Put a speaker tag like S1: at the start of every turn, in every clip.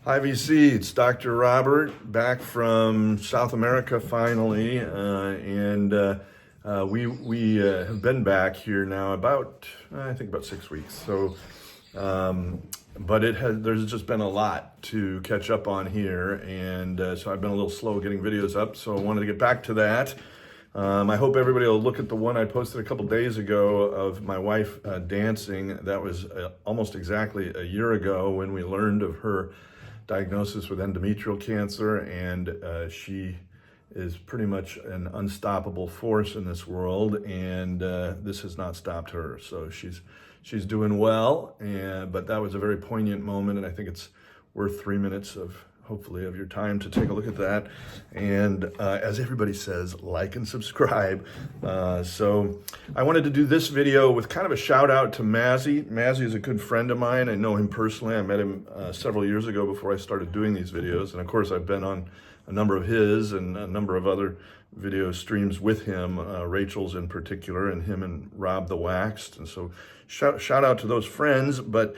S1: Hi VC, it's Dr. Robert back from South America finally, we have been back here now about I think about 6 weeks. But there's just been a lot to catch up on here, and so I've been a little slow getting videos up. So I wanted to get back to that. I hope everybody will look at the one I posted a couple days ago of my wife dancing. That was almost exactly a year ago when we learned of her diagnosis with endometrial cancer, and she is pretty much an unstoppable force in this world, and this has not stopped her. So she's doing well, but that was a very poignant moment, and I think it's worth 3 minutes of hopefully of your time to take a look at that. And as everybody says, like and subscribe. So I wanted to do this video with kind of a shout out to Mazzy. Mazzy is a good friend of mine. I know him personally. I met him several years ago before I started doing these videos. And of course, I've been on a number of his and a number of other video streams with him, Rachel's in particular, and him and Rob the Waxed. And so shout out to those friends, but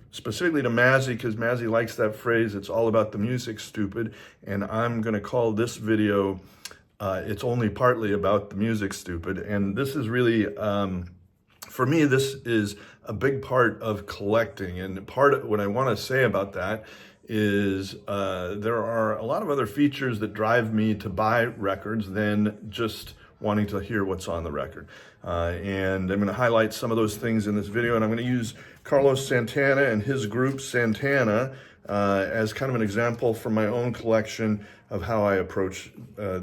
S1: specifically to Mazzy, because Mazzy likes that phrase, it's all about the music, stupid. And I'm going to call this video, it's only partly about the music, stupid. And this is really, for me, this is a big part of collecting. And part of what I want to say about that is there are a lot of other features that drive me to buy records than just wanting to hear what's on the record. And I'm going to highlight some of those things in this video, and I'm going to use Carlos Santana and his group Santana as kind of an example from my own collection of how I approach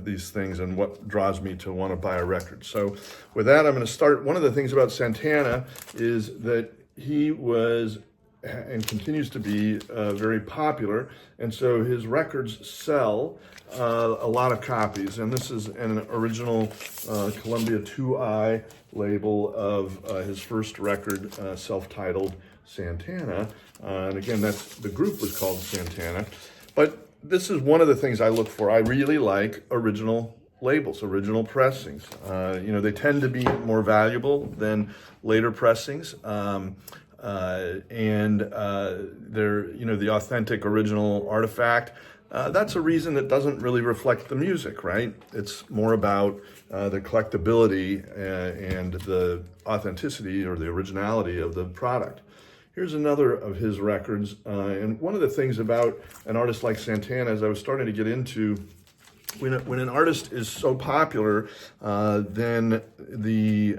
S1: these things and what draws me to want to buy a record. So with that, I'm going to start. One of the things about Santana is that he was and continues to be very popular, and so his records sell a lot of copies. And this is an original Columbia 2i label of his first record, self-titled Santana. And again, the group was called Santana. But this is one of the things I look for. I really like original labels, original pressings. They tend to be more valuable than later pressings. They're, the authentic original artifact. That's a reason that doesn't really reflect the music, right? It's more about the collectability and the authenticity or the originality of the product. Here's another of his records. And one of the things about an artist like Santana, as I was starting to get into, when an artist is so popular, then the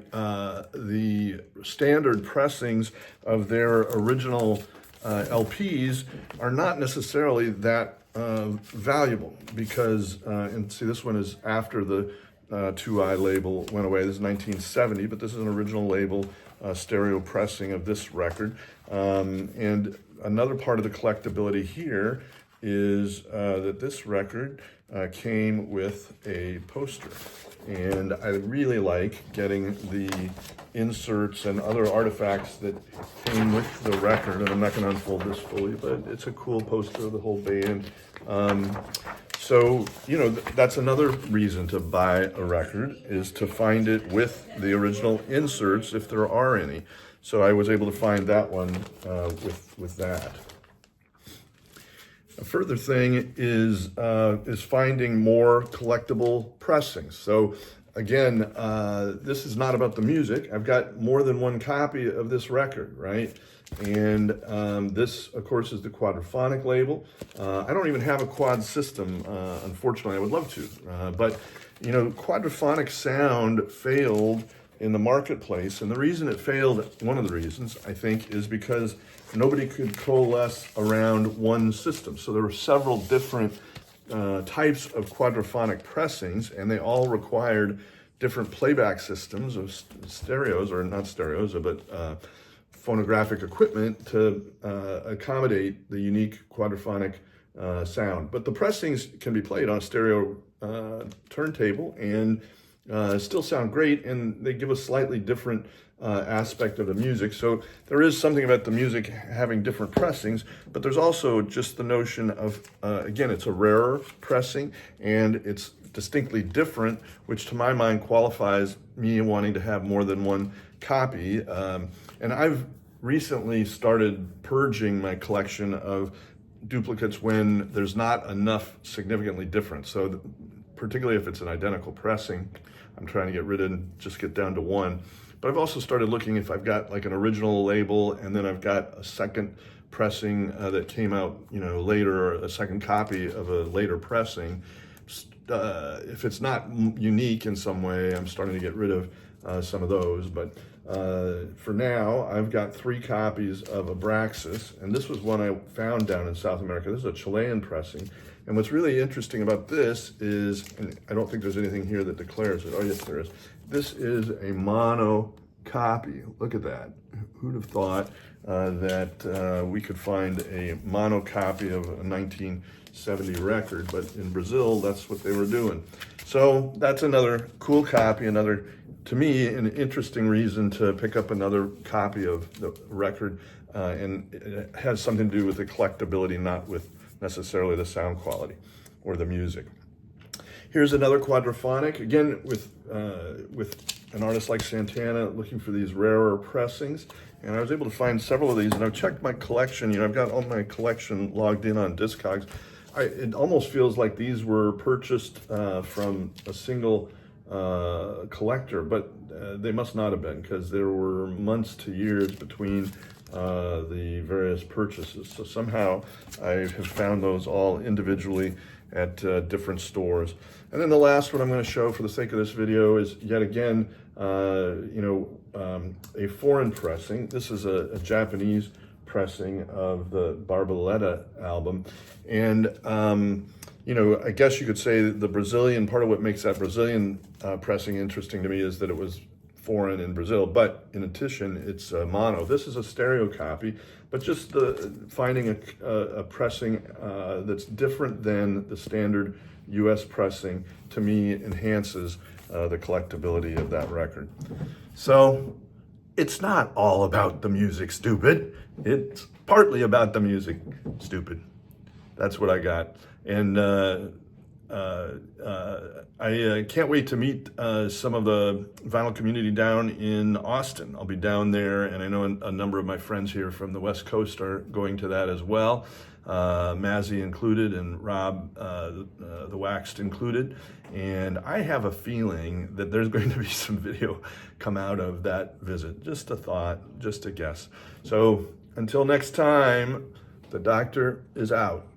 S1: standard pressings of their original LPs are not necessarily that valuable, because, and see, this one is after the 2i label went away. This is 1970, but this is an original label stereo pressing of this record. And another part of the collectability here is that this record came with a poster, and I really like getting the inserts and other artifacts that came with the record. And I'm not going to unfold this fully, but it's a cool poster of the whole band. So that's another reason to buy a record, is to find it with the original inserts if there are any. So I was able to find that one with that. A further thing is finding more collectible pressings. So again, this is not about the music. I've got more than one copy of this record, right? And this, of course, is the quadraphonic label. I don't even have a quad system, unfortunately. I would love to, but quadraphonic sound failed in the marketplace, and the reason it failed, one of the reasons, I think, is because nobody could coalesce around one system. So there were several different types of quadraphonic pressings, and they all required different playback systems of stereos, or not stereos, but phonographic equipment to accommodate the unique quadraphonic sound. But the pressings can be played on a stereo turntable and still sound great, and they give a slightly different aspect of the music. So there is something about the music having different pressings, but there's also just the notion of, again, it's a rarer pressing and it's distinctly different, which to my mind qualifies me wanting to have more than one copy. And I've recently started purging my collection of duplicates when there's not enough significantly different. So particularly if it's an identical pressing, I'm trying to get rid of, just get down to one. But I've also started looking if I've got like an original label and then I've got a second pressing that came out, later, a second copy of a later pressing. If it's not unique in some way, I'm starting to get rid of some of those. But for now, I've got 3 copies of Abraxas, and this was one I found down in South America. This is a Chilean pressing. And what's really interesting about this is, and I don't think there's anything here that declares it. Oh, yes, there is. This is a mono copy. Look at that. Who'd have thought that we could find a mono copy of a 1970 record, but in Brazil, that's what they were doing. So that's another cool copy, another, to me, an interesting reason to pick up another copy of the record, and it has something to do with the collectability, not with necessarily the sound quality or the music. Here's another quadraphonic, again with an artist like Santana, looking for these rarer pressings, and I was able to find several of these, and I've checked my collection. I've got all my collection logged in on Discogs. It almost feels like these were purchased from a single collector, but they must not have been, because there were months to years between the various purchases. So somehow I have found those all individually at different stores. And then the last one I'm going to show for the sake of this video is yet again, a foreign pressing. This is a Japanese pressing of the Barbarella album. And, I guess you could say that the Brazilian, part of what makes that Brazilian pressing interesting to me is that it was foreign in Brazil, but in addition, it's mono. This is a stereo copy, but just finding a pressing that's different than the standard US pressing, to me, enhances the collectability of that record. So it's not all about the music, stupid. It's partly about the music, stupid. That's what I got. And I can't wait to meet some of the vinyl community down in Austin. I'll be down there, and I know a number of my friends here from the West Coast are going to that as well. Mazzy included, and Rob, the Waxed included. And I have a feeling that there's going to be some video come out of that visit. Just a thought, just a guess. So until next time, the doctor is out.